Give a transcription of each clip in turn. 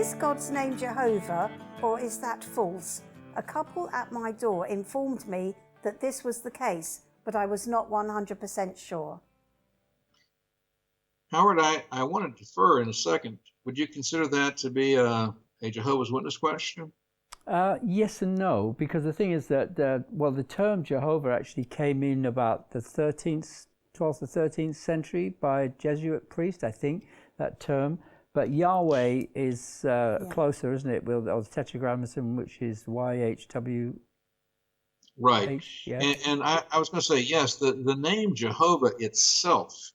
this God's name Jehovah, or is that false? A couple at my door informed me that this was the case, but I was not 100% sure. Howard, I want to defer in a second. Would you consider that to be a Jehovah's Witness question? Yes and no, because the thing is that, the term Jehovah actually came in about the 12th or 13th century by a Jesuit priest, I think, that term. But Yahweh is closer, isn't it? Or the Tetragrammaton, which is YHWH. Right. Yes. And I was going to say, yes, the name Jehovah itself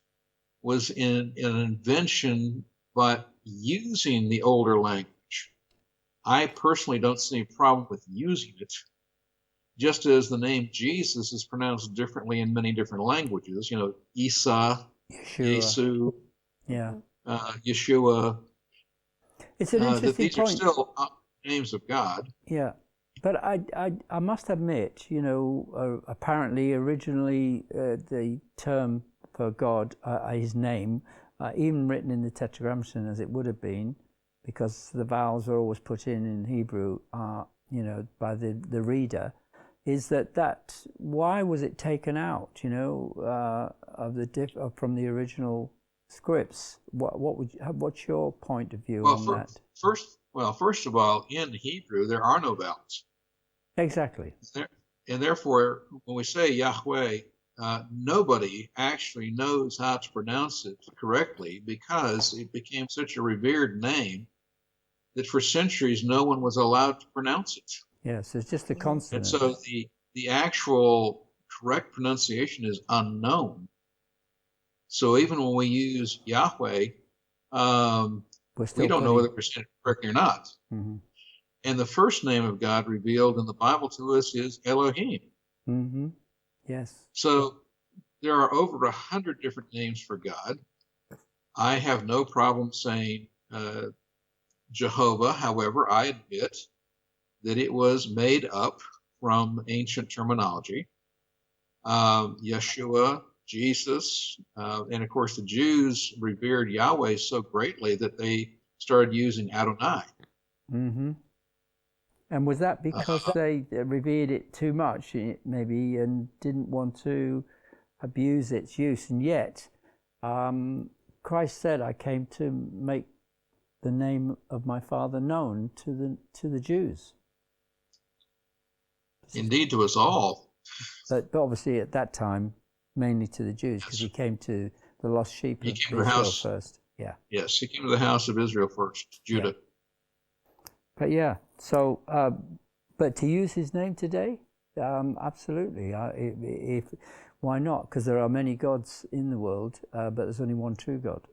was an invention, but using the older language. I personally don't see any problem with using it, just as the name Jesus is pronounced differently in many different languages. You know, Isa, Yesu, Yeshua. It's an interesting these point. are still names of God. Yeah. But I must admit, apparently originally the term for God, his name, even written in the Tetragrammaton as it would have been, because the vowels are always put in Hebrew, by the reader, is that why was it taken out, from the original scripts? What's your point of view on that? First of all, in Hebrew there are no vowels. Exactly. And therefore, when we say Yahweh, nobody actually knows how to pronounce it correctly, because it became such a revered name that for centuries no one was allowed to pronounce it. Yes, it's just a consonant. And so the actual correct pronunciation is unknown. So even when we use Yahweh, we don't know whether we're saying it correctly or not. Mm-hmm. And the first name of God revealed in the Bible to us is Elohim. Mm-hmm. Yes. So there are over 100 different names for God. I have no problem saying Jehovah. However, I admit that it was made up from ancient terminology. Yeshua, Jesus, and of course the Jews revered Yahweh so greatly that they started using Adonai. Mm-hmm. And was that because they revered it too much, maybe, and didn't want to abuse its use? And yet, Christ said, "I came to make the name of my Father known to the Jews." Indeed, to us all. But obviously, at that time, mainly to the Jews, because he came to the lost sheep of Israel first. Yeah. Yes, he came to the house of Israel first, Judah. Yeah. But yeah, so, but to use his name today, absolutely. Why not? Because there are many gods in the world, but there's only one true God.